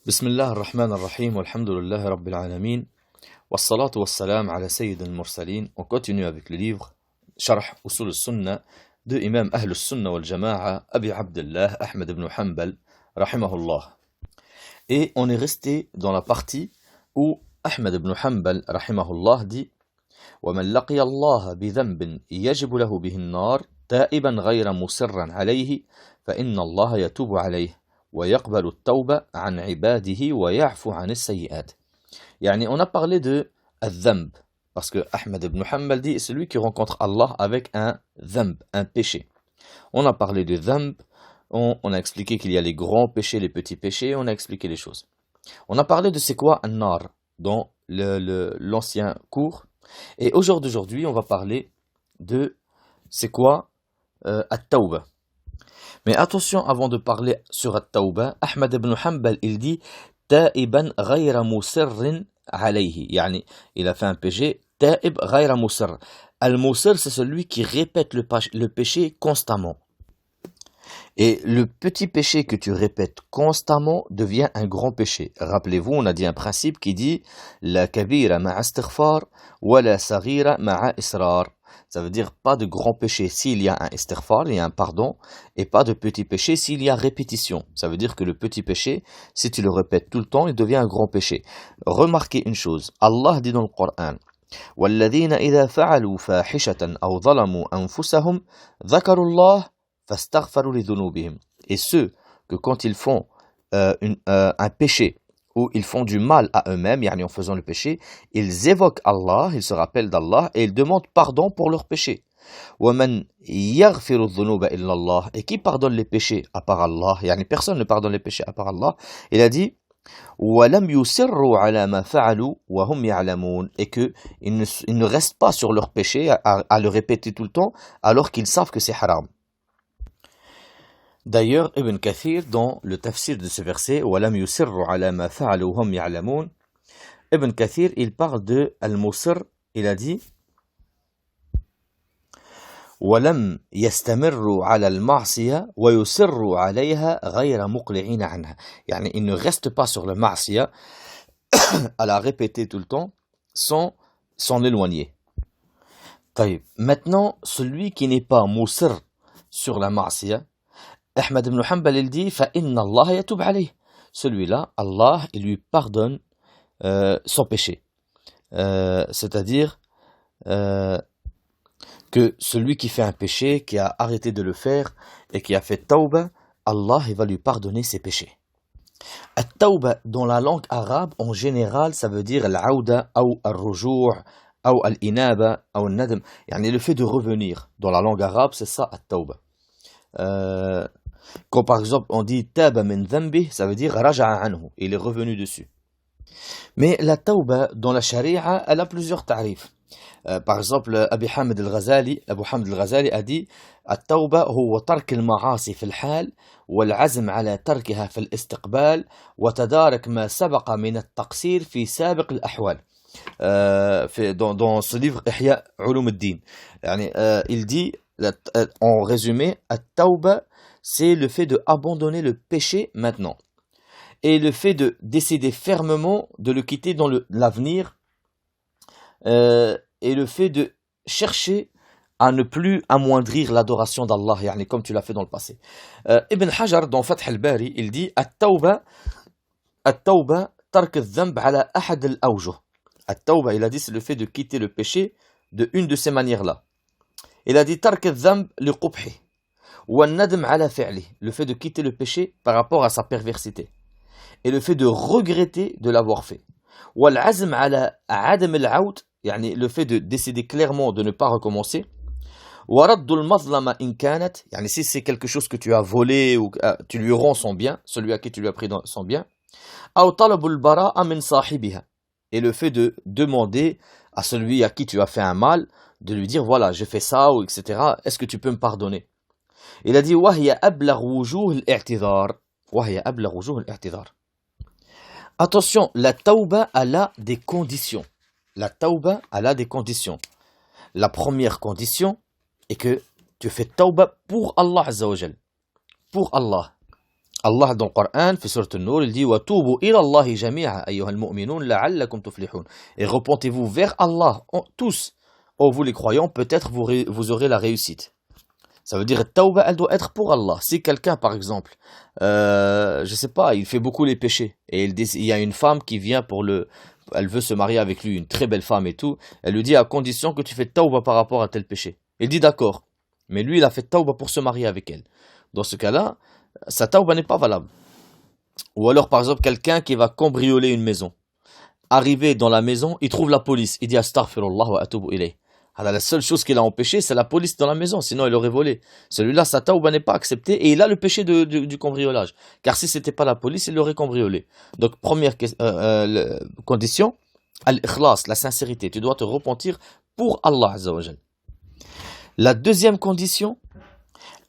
بسم الله الرحمن الرحيم والحمد لله رب العالمين والصلاة والسلام على سيد المرسلين. On continue avec le livre شرح أصول السنة de Imam Ahl al-Sunna wal Jama'a Abi Abdullah Ahmed ibn Hanbal rahimahullah. Et on est resté dans la partie où Ahmed ibn Hanbal rahimahullah dit ومن لقي الله بذنب يجب له به النار تائبا غير مصرا عليه فإن الله يتوب عليه ويقبل التوبة عن عباده ويعفو عن السيئات. يعني on a parlé de الذنب parce que Ahmed ibn Hanbal dit celui qui rencontre Allah avec un dhanb, un péché. On a parlé de dhanb, on a expliqué qu'il y a les grands péchés, les petits péchés, on a expliqué les choses. On a parlé de c'est quoi un nar dans l'ancien cours. Et aujourd'hui, on va parler de c'est quoi at-tawbah. Mais attention, avant de parler sur at-tawbah, Ahmed ibn Hanbal, il dit تائبا غير مصر عليه. يعني il a fait un péché تائب غير مصر. Al-Musir, c'est celui qui répète le péché constamment. Et le petit péché que tu répètes constamment devient un grand péché. Rappelez-vous, on a dit un principe qui dit la kabira ma'a istighfar wa la saghira ma'a israr. Ça veut dire pas de grand péché s'il y a un istighfar, il y a un pardon, et pas de petit péché s'il y a répétition. Ça veut dire que le petit péché, si tu le répètes tout le temps, il devient un grand péché. Remarquez une chose, Allah dit dans le Coran وَالَّذِينَ إِذَا فَعَلُوا فَاحِشَةً أَوْ ظَلَمُوا أَنفُسَهُمْ ذَكَرُوا اللَّهَ فَاسْتَغْفَرُوا لِذُنُوبِهِمْ. Et ceux que quand ils font un péché, ou ils font du mal à eux-mêmes, yani en faisant le péché, ils évoquent Allah, ils se rappellent d'Allah, et ils demandent pardon pour leurs péchés. وَمَنْ يَغْفِرُ الذُّنُوبَ إِلَّا اللَّهِ. Et qui pardonne les péchés à part Allah? Yani personne ne pardonne les péchés à part Allah. Il a dit وَلَمْ يُسِرُّوا عَلَى مَا فَعَلُوا وَهُمْ يَعْلَمُونَ. Et qu'ils ne restent pas sur leurs péchés à le répéter tout le temps, alors qu'ils savent que c'est haram. D'ailleurs, Ibn Kathir, dans le tafsir de ce verset, وَلَمْ يُسِرُّوا عَلَى مَا فَعَلُوا وَهُمْ يَعْلَمُونَ, Ibn Kathir, il parle de Al-Musir, il a dit وَلَمْ يَسْتَمِرُّوا عَلَى الْمَعْصِيَةِ وَيُسِرُّوا عَلَيْهَا غَيْرَ مُقْلِعِينَ عَنْهَا. يعني il ne reste pas sur le ma'siya à la répéter tout le temps sans s'en éloigner. طيب. Maintenant, celui qui n'est pas musir sur la ma'siya, Ahmed ibn Hanbal, il dit فَإِنَّ اللَّهَ يَتُوبُ عَلَيْهِ. Celui-là, Allah, il lui pardonne son péché. C'est-à-dire que celui qui fait un péché, qui a arrêté de le faire et qui a fait tawbah, Allah il va lui pardonner ses péchés. At-tawbah dans la langue arabe en général ça veut dire al-aouda ou al-rujou' ou al-inaba ou al-nadm. Yani le fait de revenir. Dans la langue arabe c'est ça at-tawbah. Quand par exemple on dit taba min dhanbi, ça veut dire raja'a anhu, il est revenu dessus. Mais la tawbah dans la charia elle a plusieurs tarifs. Par exemple, Abu Hamid al-Ghazali a dit التوبة هو ترك المعاصي في الحال والعزم على تركها في الاستقبال وتدارك ما سبق من التقصير في سابق الأحوال. Dans ce livre Ihya Ulum al-Din, il dit en résumé التوبة c'est le fait de abandonner le péché maintenant et le fait de décider fermement de le quitter dans l'avenir. Et le fait de chercher à ne plus amoindrir l'adoration d'Allah, yani comme tu l'as fait dans le passé. Ibn Hajar, dans Fath al-Bari, il dit At-tawba tark al-dhanb ala ahad al-awjuh. At-tawba, il a dit, c'est le fait de quitter le péché de une de ces manières-là. Il a dit Tark al-dhanb li qubhi wa an-nadm ala fi'li, le fait de quitter le péché par rapport à sa perversité. Et le fait de regretter de l'avoir fait. Wa al-azm ala adam al-aud, يعني le fait de décider clairement de ne pas recommencer. وَرَدُّ الْمَظْلَمَ إِنْ كَانَتْ, يعني si c'est quelque chose que tu as volé ou tu lui rends son bien, celui à qui tu lui as pris son bien. أَوْ طَلَبُ الْبَرَاءَ مِنْ صَاحِبِهَا, et le fait de demander à celui à qui tu as fait un mal, de lui dire voilà j'ai fait ça ou etc. Est-ce que tu peux me pardonner? Il a dit وَهِيَ أَبْلَغُ وُجُوهِ الْإِعْتِذَارِ. وَهِيَ أَبْلَغُ وُجُوهِ الْإِعْتِذَارِ. Attention, la tawbah elle a des conditions. La tawbah, elle a des conditions. La première condition est que tu fais tawbah pour Allah Azza wa Jal. Pour Allah. Allah dans le Coran, في سورة النور, il dit وَتُوبُوا إِلَى اللَّهِ جَمِيعًا أَيُّهَا الْمُؤْمِنُونَ لَعَلَّكُمْ تُفْلِحُونَ. Et repentez-vous vers Allah, tous, ô vous les croyants, peut-être vous aurez la réussite. Ça veut dire que tawba, elle doit être pour Allah. Si quelqu'un, par exemple, je sais pas, il fait beaucoup les péchés, et il y a une femme qui vient elle veut se marier avec lui, une très belle femme et tout, elle lui dit à condition que tu fais tawba par rapport à tel péché. Il dit d'accord, mais lui il a fait tawba pour se marier avec elle. Dans ce cas-là, sa tawba n'est pas valable. Ou alors par exemple quelqu'un qui va cambrioler une maison. Arrivé dans la maison, il trouve la police, il dit astaghfirullah wa atubu ilayh. Alors la seule chose qu'il a empêché, c'est la police dans la maison, sinon il aurait volé. Celui-là, sa tawba n'est pas acceptée et il a le péché du cambriolage. Car si c'était pas la police, il l'aurait cambriolé. Donc première condition, al-ikhlas, la sincérité. Tu dois te repentir pour Allah Azza wa Jal. La deuxième condition,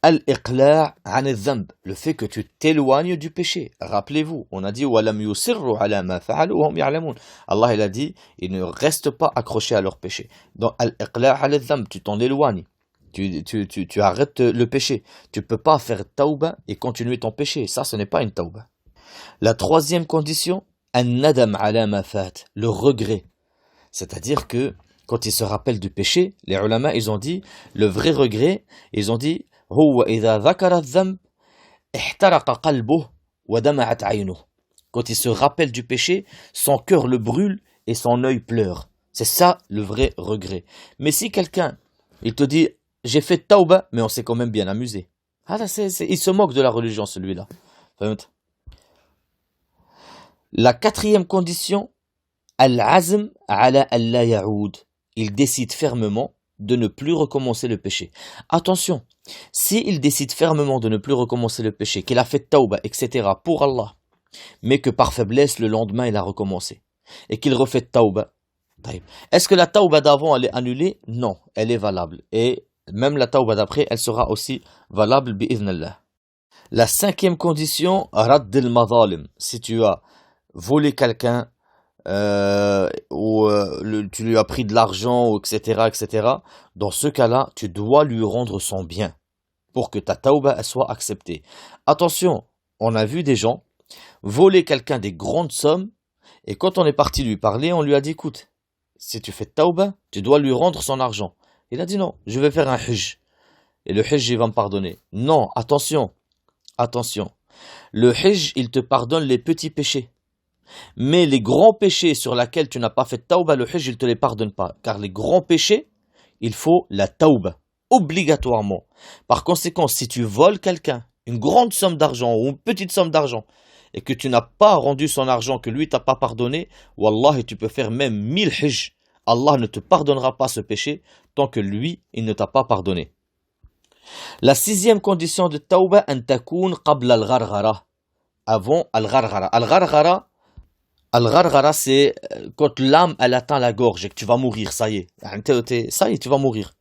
al-iqla' an al-dhanb, le fait que tu t'éloignes du péché. Rappelez-vous, on a dit walam yusirru ala ma fa'alu wa hum ya'lamun. Allah il a dit, ils ne restent pas accrochés à leur péché. Donc al-iqla' an al-dhanb, tu t'en éloignes. Tu arrêtes le péché. Tu peux pas faire tauba et continuer ton péché. Ça, ce n'est pas une tauba. La troisième condition, an-nadam ala ma fat, le regret. C'est-à-dire que quand ils se rappellent du péché, les ulama, ils ont dit, le vrai regret, ils ont dit quand il se rappelle du péché, son cœur le brûle et son œil pleure. C'est ça le vrai regret. Mais si quelqu'un, il te dit, j'ai fait tauba, mais on s'est quand même bien amusé. Ah là, il se moque de la religion, celui-là. La quatrième condition, al-azm ala alla ya'oud. Il décide fermement de ne plus recommencer le péché. Attention, s'il décide fermement de ne plus recommencer le péché, qu'il a fait tauba, etc., pour Allah, mais que par faiblesse, le lendemain, il a recommencé, et qu'il refait tauba, est-ce que la tauba d'avant, elle est annulée? Non, elle est valable. Et même la tauba d'après, elle sera aussi valable, bi'idhnallah. La cinquième condition, radd al-madhalim. Si tu as volé quelqu'un, tu lui as pris de l'argent, etc., etc., dans ce cas-là, tu dois lui rendre son bien pour que ta tauba soit acceptée. Attention, on a vu des gens voler quelqu'un des grandes sommes et quand on est parti lui parler, on lui a dit écoute, si tu fais tauba, tu dois lui rendre son argent. Il a dit non, je vais faire un hajj et le hajj il va me pardonner. Non, attention, le hajj il te pardonne les petits péchés. Mais les grands péchés sur lesquels tu n'as pas fait tauba, le hajj, il ne te les pardonne pas. Car les grands péchés, il faut la tauba, obligatoirement. Par conséquent, si tu voles quelqu'un, une grande somme d'argent ou une petite somme d'argent, et que tu n'as pas rendu son argent, que lui t'a pas pardonné, wallah, tu peux faire même 1000 hajj. Allah ne te pardonnera pas ce péché tant que lui, il ne t'a pas pardonné. La sixième condition de tauba, an takoun qabla al-gharghara. Avant al-gharghara. Al-gharghara, c'est quand l'âme, elle atteint la gorge et que tu vas mourir, ça y est. Ça y est, tu vas mourir.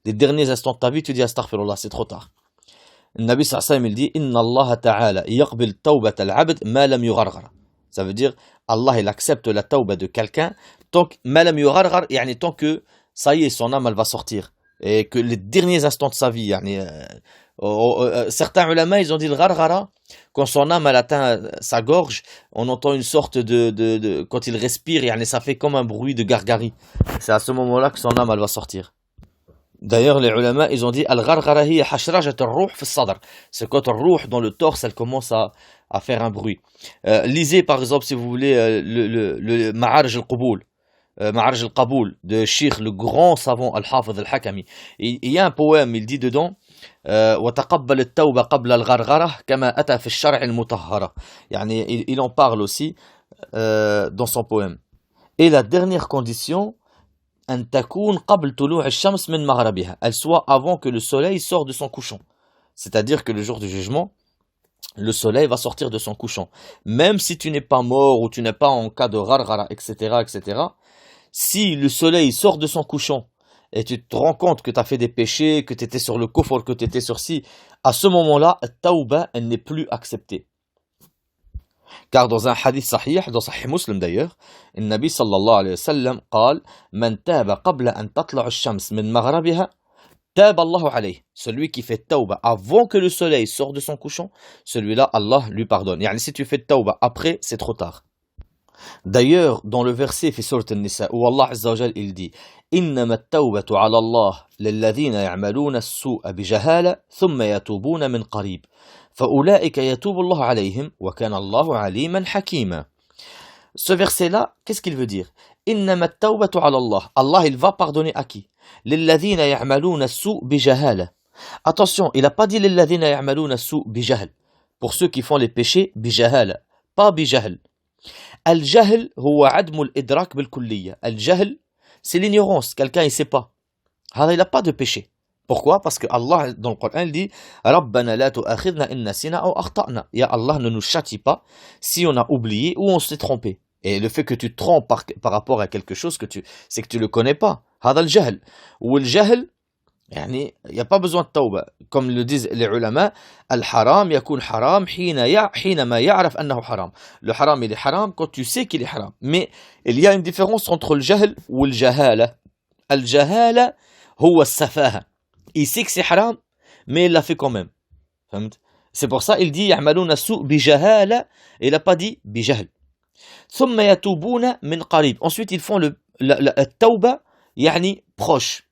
Les derniers instants de ta vie, tu dis astaghfirullah, c'est trop tard. Le Nabi sallallahu alayhi wa sallam, il dit Inna Allah ta'ala yaqbil tawbat al-abd ma lam yugharghara. Ça veut dire, Allah, il accepte la tauba de quelqu'un tant que ma lam yugharghara, tant que ça y est, son âme, elle va sortir. Et que les derniers instants de sa vie, certains ulama, ils ont dit le gharghara, quand son âme elle atteint sa gorge, on entend une sorte quand il respire, ça fait comme un bruit de gargari. C'est à ce moment-là que son âme elle va sortir. D'ailleurs, les ulama, ils ont dit al-gharghara hiya hashrajat ar-ruh fi as-sadr. C'est quand le ruh dans le torse, elle commence à faire un bruit. Lisez par exemple, si vous voulez, le Ma'arij al-Qaboul. Ma'arij al-Qaboul de Sheikh, le grand savant al-Hafiz al-Hakami. Il y a un poème, il dit dedans وتقبل التوبة قبل الغرغرة كما أتى في الشرع المطهرة. Il en parle aussi dans son poème. Et la dernière condition, أن تكون قبل طلوع الشمس من مغربها. Elle soit avant que le soleil sorte de son couchant. C'est-à-dire que le jour du jugement, le soleil va sortir de son couchant. Même si tu n'es pas mort ou tu n'es pas en cas de gharghara, etc., etc., si le soleil sort de son couchant et tu te rends compte que tu as fait des péchés, que tu étais sur le kufr, que tu étais sur ci, à ce moment-là, tauba, elle n'est plus acceptée. Car dans un hadith sahih, dans Sahih Muslim d'ailleurs, le Nabi sallallahu alayhi wa sallam قال من تاب قبل أن تطلع الشمس من مغربها Tab Allahu alayh. Celui qui fait tawba avant que le soleil sorte de son couchant, celui-là, Allah lui pardonne. Yani, si tu fais tawba après, c'est trop tard. D'ailleurs, dans le verset في سورة النساء où Allah Azza wa Jal il dit إنما التوبة على الله للذين يعملون السوء بجهالة ثم يتوبون من قريب فأولئك يتوب الله عليهم وكان الله عليما حكيما. Ce verset-là, qu'est-ce qu'il veut dire? إنما التوبة على الله. Allah, il va pardonner à qui? للذين يعملون السوء بجهالة. Attention, il n'a pas dit للذين يعملون السوء بجهل. Pour ceux qui font les péchés بجهالة, pas بجهل. الجهل هو عدم الإدراك بالكلية. الجهل, c'est l'ignorance. Quelqu'un, il ne sait pas. هذا, il n'a pas de péché. Pourquoi? Parce que Allah, dans le Coran, il dit رَبَّنَا لَا تُؤَاخِذْنَا إِن نَسِينَا أَوْ أَخْطَأْنَا. Ya Allah, ne nous châtie pas si on a oublié ou on s'est trompé. Et le fait que tu te trompes par rapport à quelque chose, c'est que tu ne le connais pas. هذا الجهل. Ou le jahl, يعني, il n'y a pas besoin de tawba. Comme le disent les ulama, al-haram yakun haram حينما يعرف أنه haram. Le haram, il est haram quand tu sais qu'il est haram. Mais il y a une différence entre le jahl ou le jahala. Al-jahala, هو السفاهة. Il sait que c'est haram, mais il l'a fait quand même. C'est pour ça il dit يعملون السوء بجهالة. Il n'a pas dit بجهل. ثم يتوبون من قريب. Ensuite ils font le tawba, يعني proche.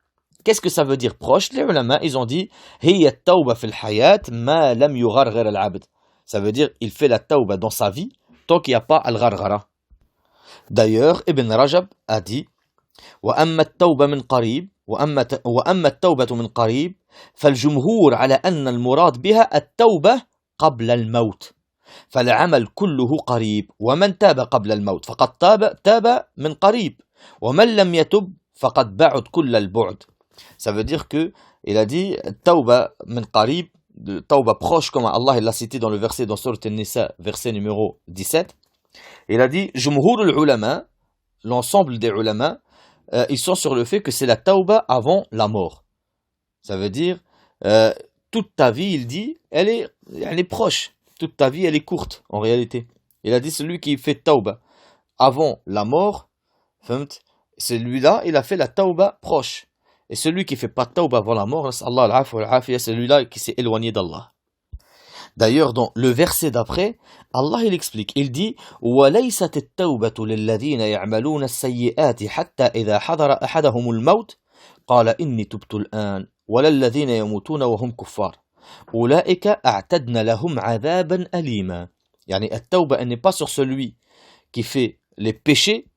Qu'est-ce que ça veut dire proche? Les ulama, ils ont dit هي التوبة في الحياة ما لم يغرغر العبد. Ça veut dire il fait la tawba dans sa vie tant qu'il n'y a pas al-gharghara. D'ailleurs, Ibn Rajab a dit وأما التوبة من قريب وأما التوبة من قريب فالجمهور على أن المراد بها التوبة قبل الموت فالعمل كله قريب ومن تاب قبل الموت فقد تاب من قريب ومن لم يتب فقد بعد كل البعد. Ça veut dire que il a dit tawba min qarib, de tawba proche, comme Allah l'a cité dans le verset dans Sourate An-Nisa, verset numéro 17. Il a dit jumhur al-ulama, l'ensemble des ulama, ils sont sur le fait que c'est la tawba avant la mort. Ça veut dire toute ta vie, il dit, elle est proche. Toute ta vie, elle est courte en réalité. Il a dit celui qui fait tawba avant la mort, celui-là, il a fait la tawba proche. Et celui qui fait pas tawba avant la mort, Allah al-afwa wal-afiya, c'est celui-là qui s'est éloigné d'Allah. D'ailleurs, dans le verset d'après, Allah il explique, il dit وَلَيْسَتِ التَّوْبَةُ لِلَّذِينَ يَعْمَلُونَ السَّيِّئَاتِ حَتَّى إِذَا حَضَرَ أَحَدَهُمُ الْمَوْتِ قَالَ إِنِّي تُبْتُ الْآنَ وَلَا الَّذِينَ يَمُوتُونَ وَهُمْ كُفَّارٌ أُولَئِكَ أَعْتَدْنَ لَهُمْ عَذَابًا أَلِيمًا. Yani, التوبة, elle n'est pas sur celui qui fait les péchés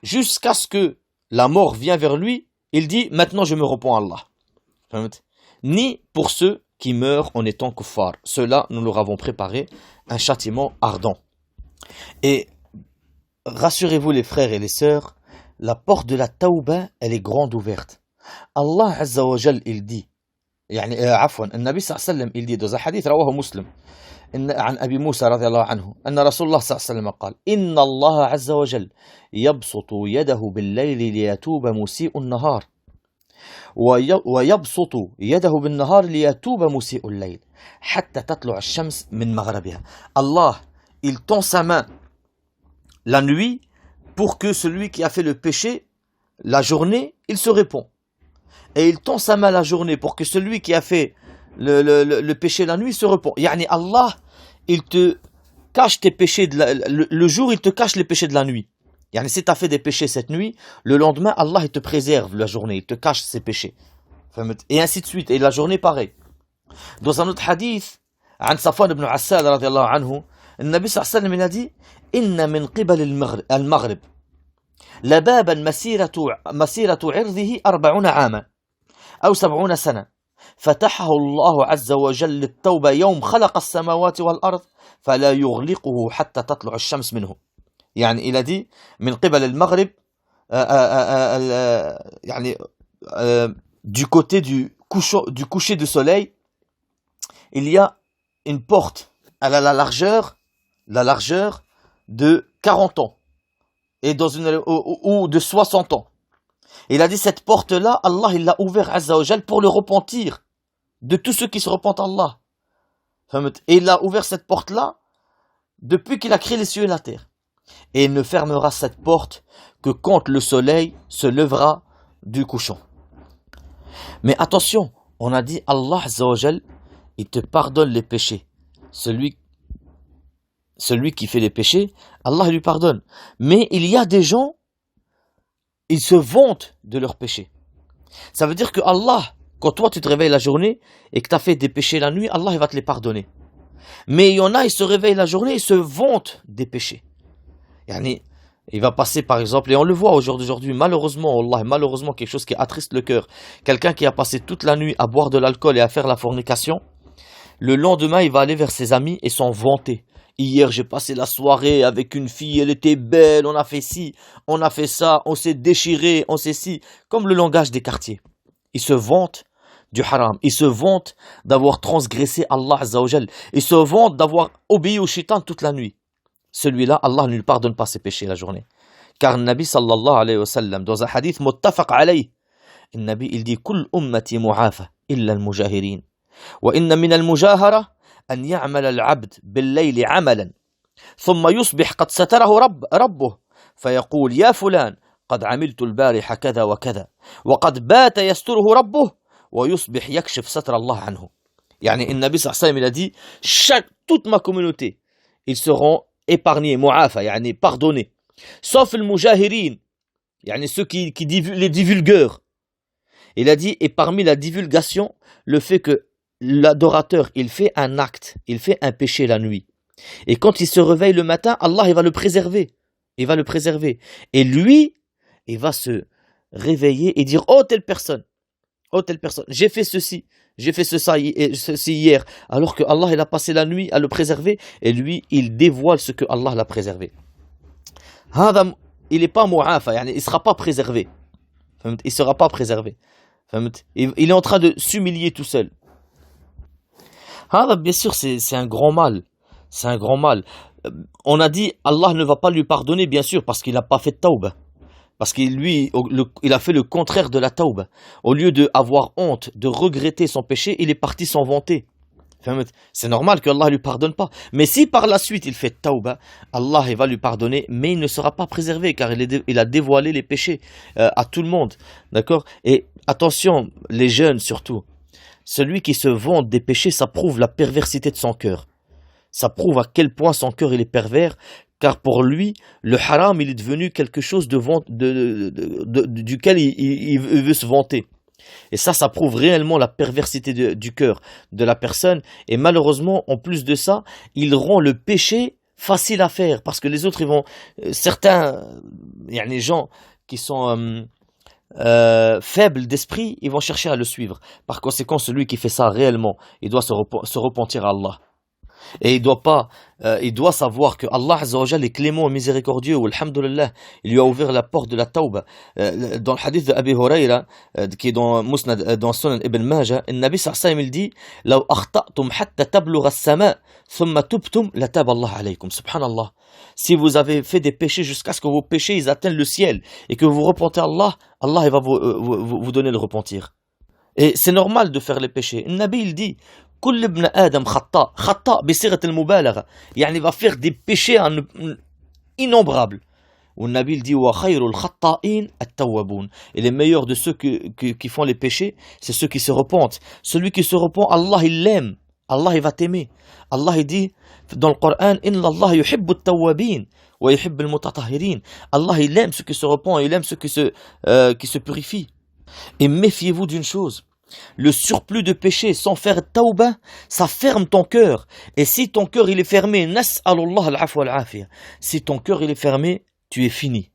jusqu'à ce que la mort vienne vers lui. Il dit maintenant je me repens à Allah. Ni pour ceux qui meurent en étant kuffar. Ceux-là, nous leur avons préparé un châtiment ardent. Et rassurez-vous les frères et les sœurs, la porte de la tawba, elle est grande ouverte. Allah Azza wa Jal, il dit, يعني عفوا النبي صلى الله عليه وسلم il dit dans un hadith رواه مسلم عن أبي موسى رضي الله عنه أن رسول الله صلى الله عليه وسلم قال إن الله عز وجل يبسط يده بالليل ليتوب مسيء النهار ويبسط يده بالنهار ليتوب مسيء الليل حتى تطلع الشمس من مغربها. Allah, il tend sa main la nuit pour que celui qui a fait le péché la journée, il se répond. Et il tend sa main la journée pour que celui qui a fait le péché la nuit se répond. Yani Allah, il te cache tes péchés le jour, il te cache les péchés de la nuit. Yani si tu as fait des péchés cette nuit, le lendemain, Allah il te préserve la journée, il te cache ses péchés. Et ainsi de suite. Et la journée, pareil. Dans un autre hadith, عن صفوان بن عسال رضي الله عنه, النبي صلى الله عليه وسلم il a dit إن من قبل المغرب لبابا مسيرة عرضه 40 عاما أو 70 سنة فتحه الله عز وجل للتوبة يوم خلق السماوات والأرض فلا يغلقه حتى تطلع الشمس منه. يعني il a dit من قبل المغرب يعني du côté du coucher du soleil, il y a une porte à la largeur de 40 ans et ou de 60 ans. Il a dit cette porte-là, Allah il l'a ouvert Azza wa Jal pour le repentir de tous ceux qui se repentent à Allah. Et il a ouvert cette porte-là depuis qu'il a créé les cieux et la terre. Et il ne fermera cette porte que quand le soleil se lèvera du couchant. Mais attention, On a dit Allah Azza wa Jal, il te pardonne les péchés. Celui qui fait les péchés, Allah lui pardonne. Mais il y a des gens, ils se vantent de leurs péchés. Ça veut dire que Allah, quand toi tu te réveilles la journée et que tu as fait des péchés la nuit, Allah il va te les pardonner. Mais il y en a, ils se réveillent la journée et se vantent des péchés. Yani, il va passer par exemple, et on le voit aujourd'hui, malheureusement, Allah, malheureusement, quelque chose qui attriste le cœur. Quelqu'un qui a passé toute la nuit à boire de l'alcool et à faire la fornication, le lendemain, il va aller vers ses amis et s'en vanter. Hier, j'ai passé la soirée avec une fille, elle était belle, on a fait ci, on a fait ça, on s'est déchiré, on s'est ci. Comme le langage des quartiers. Il se vante du haram. Il se vante d'avoir transgressé Allah Azza wa Jal. Il se vante d'avoir obéi au shaitan toute la nuit. Celui-là, Allah ne lui pardonne pas ses péchés la journée. Car le Nabi sallallahu alayhi wa sallam, dans un hadith muttafaq alayh, le Nabi il dit Kull ummati mu'afa illa al-mujahirin. Wa inna min al-mujahara an ya'mal al-'abd bil-layli 'amalan thumma yusbih qad satarahu rabbuh fayaqul ya fulan قد عملت البارحة كذا وكذا وقد بات يستره ربه ويصبح يكشف ستر الله عنه. يعني النبي صلى الله عليه وسلم il a dit toute ma communauté ils seront épargnés mu'afa يعني pardonnés sauf le mujahirin يعني ceux qui les divulgueurs. Il a dit et parmi la divulgation le fait que l'adorateur il fait un acte, il fait un péché la nuit et quand il se réveille le matin Allah il va le préserver. Il va le préserver et lui il va se réveiller et dire oh telle personne, j'ai fait ceci, j'ai fait ceci hier, alors que Allah il a passé la nuit à le préserver et lui il dévoile ce que Allah l'a préservé. Il n'est pas mu'afa, il ne sera pas préservé. Il ne sera pas préservé. Il est en train de s'humilier tout seul. Bien sûr c'est un grand mal. C'est un grand mal. On a dit Allah ne va pas lui pardonner bien sûr parce qu'il n'a pas fait de tawbah. Parce qu'il il a fait le contraire de la tawbah. Au lieu d'avoir honte, de regretter son péché, il est parti s'en vanter. C'est normal que Allah ne lui pardonne pas. Mais si par la suite il fait tawbah, Allah il va lui pardonner, mais il ne sera pas préservé car il a dévoilé les péchés à tout le monde. D'accord? Et attention, les jeunes surtout, celui qui se vante des péchés, ça prouve la perversité de son cœur. Ça prouve à quel point son cœur il est pervers. Car pour lui, le haram, il est devenu quelque chose duquel il veut se vanter. Et ça prouve réellement la perversité du cœur de la personne. Et malheureusement, en plus de ça, il rend le péché facile à faire. Parce que les autres, ils vont... certains, il y a des gens qui sont faibles d'esprit, ils vont chercher à le suivre. Par conséquent, celui qui fait ça réellement, il doit se repentir à Allah. Et il doit savoir que Allah Azza wa Jal est clément et miséricordieux. Alhamdulillah, il lui a ouvert la porte de la tawbah. Dans le hadith d'Abi Huraira, qui est dans Musnad, dans Sunan Ibn Majah, le Nabi sallallahu alayhi wa sallam il dit لو أخطأتم حتى تبلغ السماء ثم تبتم لتاب الله عليكم. Subhanallah. Si vous avez fait des péchés jusqu'à ce que vos péchés ils atteignent le ciel et que vous repentez à Allah, Allah il va vous donner le repentir. Et c'est normal de faire les péchés. Le Nabi il dit كل ابن آدم خطاء بصيغة المبالغة يعني va faire des péchés innombrables. Ou le Nabi il dit وخير الخطائين التوابون. Et les meilleurs de ceux qui font les péchés, c'est ceux qui se repentent. Celui qui se repent, Allah il l'aime. Allah il va t'aimer. Allah il dit dans le Coran إن الله يحب التوابين ويحب المتطهرين. Allah il aime ceux qui se repentent, il aime ceux qui se purifient. Et méfiez-vous d'une chose. Le surplus de péché sans faire tawbah, ça ferme ton cœur. Et si ton cœur il est fermé, nas'alullah al-afwa al-afiya. Si ton cœur il est fermé, tu es fini.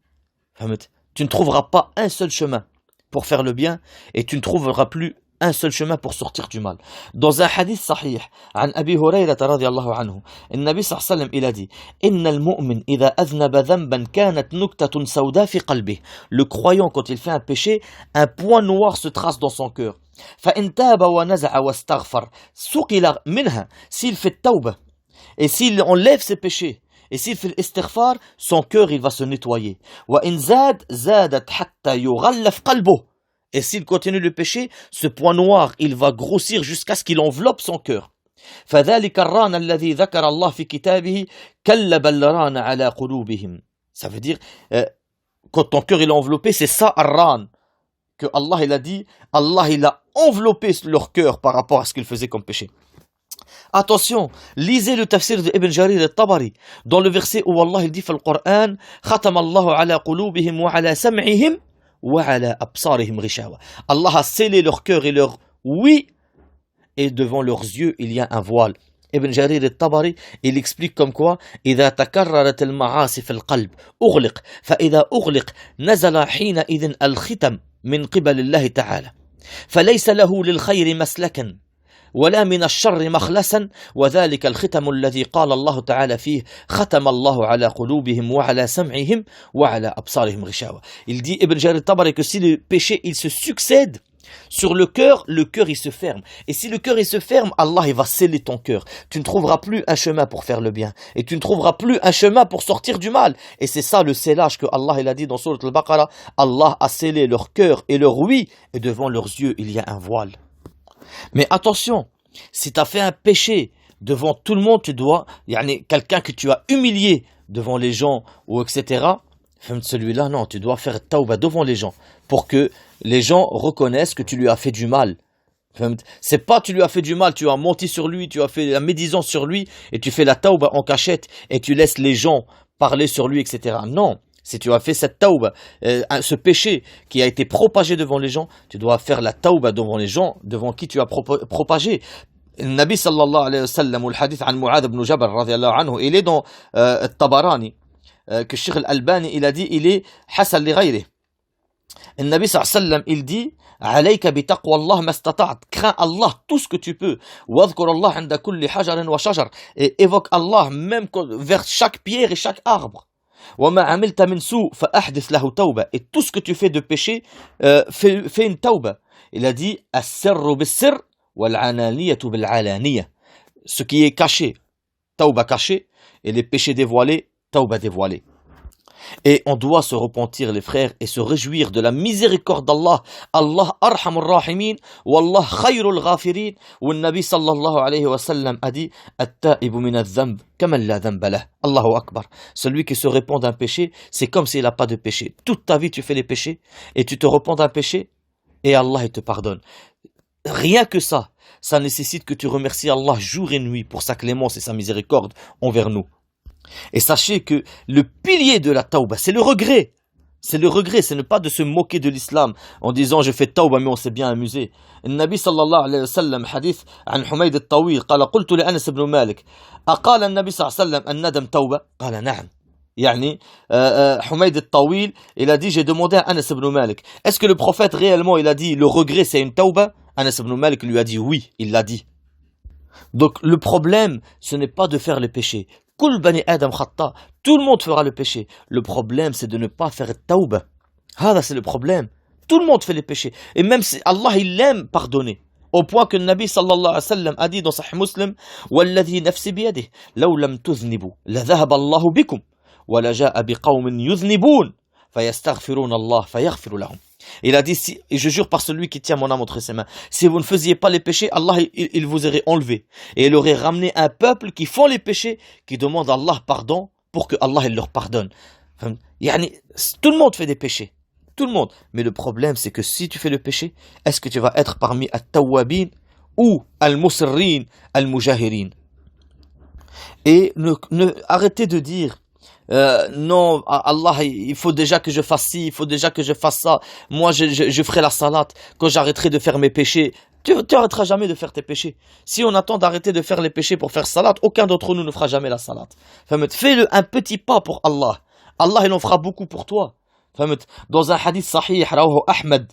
Tu ne trouveras pas un seul chemin pour faire le bien et tu ne trouveras plus un seul chemin pour sortir du mal. Dans un hadith sahih, عن أبي هريرة رضي الله عنه, النبي صلى الله عليه وسلم il a dit إن المؤمن إذا أذنب ذنبا كانت نكتة سوداء في قلبه. Le croyant quand il fait un péché, un point noir se trace dans son cœur. فإن تاب ونزع واستغفر سقل منها. S'il fait tawbah et s'il enlève ses péchés et s'il fait l'istighfar, son cœur il va se nettoyer. وإن زادت حتى يغلف قلبه. Et s'il continue le péché, ce point noir, il va grossir jusqu'à ce qu'il enveloppe son cœur. فذلك الران الذي ذكر الله في كتابه كلب الران على قلوبهم. Ça veut dire quand ton cœur il est enveloppé, c'est ça الران que Allah il a dit, Allah il a enveloppé leur cœur par rapport à ce qu'ils faisaient comme péché. Attention, lisez le tafsir de Ibn Jarir al-Tabari, dans le verset où Allah il dit dans le Coran, Khatam Allahu ala qulubihim wa ala sam'ihim wa ala absarihim ghishawa. Allah a scellé leur cœur et leur oui, et devant leurs yeux il y a un voile. Ibn Jarir al-Tabari, il explique comme quoi إذا تكررت المعاصي في القلب أغلق فإذا أغلق نزل حينئذ الختم من قبل الله تعالى فليس له للخير مسلكا ولا من الشر مخلصا وذلك الختم الذي قال الله تعالى فيه ختم الله على قلوبهم وعلى سمعهم وعلى أبصارهم غشاوة. Il dit Ibn Jarir al-Tabari que si le péché il se succède sur le cœur il se ferme. Et si le cœur il se ferme, Allah il va sceller ton cœur. Tu ne trouveras plus un chemin pour faire le bien. Et tu ne trouveras plus un chemin pour sortir du mal. Et c'est ça le scellage que Allah il a dit dans Sourate Al-Baqarah. Allah a scellé leur cœur et leur oui. Et devant leurs yeux, il y a un voile. Mais attention, si tu as fait un péché devant tout le monde, tu dois, quelqu'un que tu as humilié devant les gens, ou etc., celui-là, non, tu dois faire tawbah devant les gens, pour que les gens reconnaissent que tu lui as fait du mal. C'est pas tu lui as fait du mal, tu as menti sur lui, tu as fait la médisance sur lui, et tu fais la tawbah en cachette, et tu laisses les gens parler sur lui, etc. Non, si tu as fait cette tawbah, ce péché qui a été propagé devant les gens, tu dois faire la tawbah devant les gens, devant qui tu as propagé. النبي صلى الله عليه وسلم والحديث عن معاذ بن جبل رضي الله عنه il est dans الطبراني que Cheikh Al-Albani il a dit il est hasan li ghayrihi. النبي صلى الله عليه وسلم il dit عليك بتقوى الله ما استطعت, crains Allah tout ce que tu peux, واذكر الله عند كل حجر وشجر, et évoque Allah même vers chaque pierre et chaque arbre. وما عملت من سوء فأحدث له توبة, et tout ce que tu fais de péché fais une tawbah. Il a dit السر بالسر والعلانية بالعلانية, ce qui est caché, tawbah caché, et les péchés dévoilés, tawbah dévoilés. Et on doit se repentir les frères et se réjouir de la miséricorde d'Allah. Allah arhamur rahimin, wallah khayrul ghafirin. Où le Nabi sallallahu alayhi wa sallam a dit At-ta'ibu min adh-dhanb kaman la dhanba lah. Allahu akbar. Celui qui se repent d'un péché, c'est comme s'il n'a pas de péché. Toute ta vie tu fais les péchés et tu te repens d'un péché et Allah il te pardonne. Rien que ça, ça nécessite que tu remercies Allah jour et nuit pour sa clémence et sa miséricorde envers nous. Et sachez que le pilier de la tawbah, c'est le regret. C'est le regret, ce n'est pas de se moquer de l'islam en disant je fais tawbah mais on s'est bien amusé. النبي صلى الله عليه وسلم حديث عن حميد الطويل قال قلت لأنس بن مالك أقال النبي صلى الله عليه وسلم الندم توبة قال نعم. Humayd al-Tawil, il a dit, j'ai demandé à Anas ibn Malik, est-ce que le prophète réellement, il a dit, le regret c'est une tawbah? Anas ibn Malik lui a dit, oui, il l'a dit. Donc le problème, ce n'est pas de faire les péchés. Kul bani Adam khata, tout le monde fera le péché. Le problème, c'est de ne pas faire tawbah. Hada, c'est le problème. Tout le monde fait les péchés. Et même si Allah, il aime pardonner. Au point que le Nabi sallallahu alayhi wa sallam a dit dans Sahih Muslim, Walladhi nafsi biyadih, law lam tuznibu, la dhahaba Allahu bikum. وَلَجَاءَ بِقَوْمٍ يُذْنِبُونَ فَيَسْتَغْفِرُونَ اللَّهَ فَيَغْفِرُ لَهُمْ. Il a dit, et je jure par celui qui tient mon âme entre ses mains, si vous ne faisiez pas les péchés, Allah il vous aurait enlevé. Et il aurait ramené un peuple qui font les péchés, qui demande à Allah pardon pour que Allah il leur pardonne. Tout le monde fait des péchés. Tout le monde. Mais le problème, c'est que si tu fais le péché, est-ce que tu vas être parmi at-tawwabin ou al-musirrin, al-mujahirin? Et arrêtez de dire, non, Allah, il faut déjà que je fasse ci, il faut déjà que je fasse ça. Moi, je ferai la salat quand j'arrêterai de faire mes péchés. Tu n'arrêteras jamais de faire tes péchés. Si on attend d'arrêter de faire les péchés pour faire salat, aucun d'entre nous ne fera jamais la salat. Fais-le un petit pas pour Allah. Allah, il en fera beaucoup pour toi. Dans un hadith sahih, rawahu Ahmed,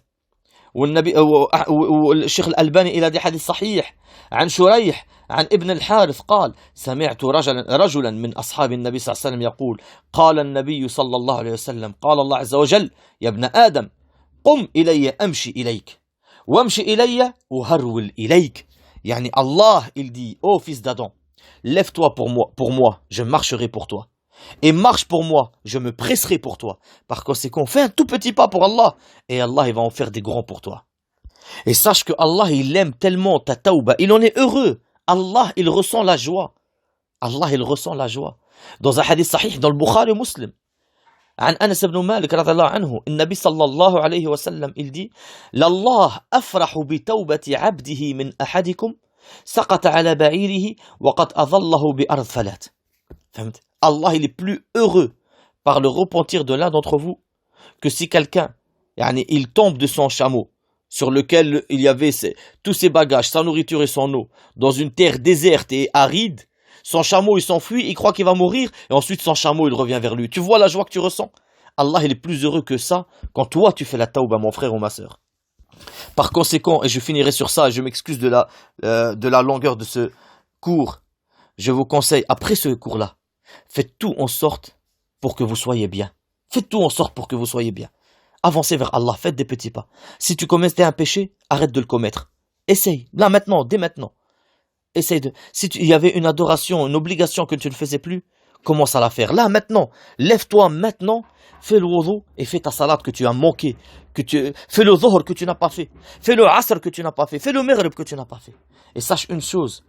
والشيخ الألباني إلى حديث صحيح عن شريح عن ابن الحارث قال سمعت رجلا من أصحاب النبي صلى الله عليه وسلم يقول قال النبي صلى الله عليه وسلم قال الله عز وجل يا ابن آدم قم إلي أمشي إليك وامشي إلي وهرول إليك. Allah il dit ô fils d'Adam, lève-toi pour moi, je marcherai pour toi. Et marche pour moi, je me presserai pour toi. Par conséquent, fais un tout petit pas pour Allah, et Allah il va en faire des grands pour toi. Et sache que Allah il aime tellement ta tawbah, il en est heureux. Allah il ressent la joie. Allah il ressent la joie. Dans un hadith sahih dans le Bukhari Muslim, عن أنس بن مالك رضي الله عنه النبي صلى الله عليه وسلم il dit لله أفرح بتوبة عبده من أحدكم سقط على بعيره وقد أظله بأرض فلات. فهمت؟ Allah il est plus heureux par le repentir de l'un d'entre vous que si quelqu'un il tombe de son chameau sur lequel il y avait tous ses bagages, sa nourriture et son eau, dans une terre déserte et aride. Son chameau il s'enfuit, il croit qu'il va mourir et ensuite son chameau il revient vers lui. Tu vois la joie que tu ressens? Allah il est plus heureux que ça quand toi tu fais la tauba, mon frère ou ma sœur. Par conséquent, et je finirai sur ça, et je m'excuse de la longueur de ce cours, je vous conseille, après ce cours-là, faites tout en sorte pour que vous soyez bien. Faites tout en sorte pour que vous soyez bien. Avancez vers Allah, faites des petits pas. Si tu commettais un péché, arrête de le commettre. Essaye, là maintenant, dès maintenant. Essaye de... Si il y avait une adoration, une obligation que tu ne faisais plus, commence à la faire. Là maintenant, lève-toi maintenant, fais le wudu et fais ta salade que tu as manqué. Fais le dhuhr que tu n'as pas fait. Fais le asr que tu n'as pas fait. Fais le maghrib que tu n'as pas fait. Et sache une chose,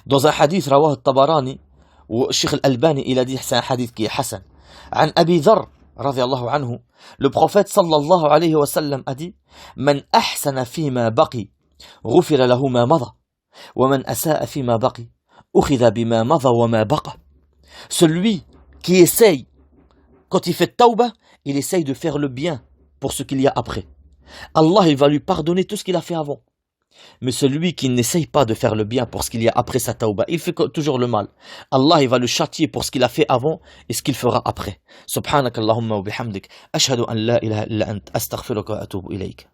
dans un hadith rawah al-Tabarani, où Sheikh al-Albani il a dit c'est un hadith qui est hasan. An Abi Dharr radiyallahu anhu, le prophète sallallahu alayhi wa sallam a dit Man ahsana fima baqi, ghufira lahu ma mada, wa man asa'a fima baqi, ukhidha bima mada wa ma baqa. Celui qui essaye, quand il fait tauba, il essaye de faire le bien pour ce qu'il y a après. Allah il va lui pardonner tout ce qu'il a fait avant. Mais celui qui n'essaye pas de faire le bien pour ce qu'il y a après sa tauba, il fait toujours le mal. Allah il va le châtier pour ce qu'il a fait avant et ce qu'il fera après. Subhanakallahumma wa bihamdik, ashhadu an la ilaha illa ant, astaghfiruka wa atubu ilayk.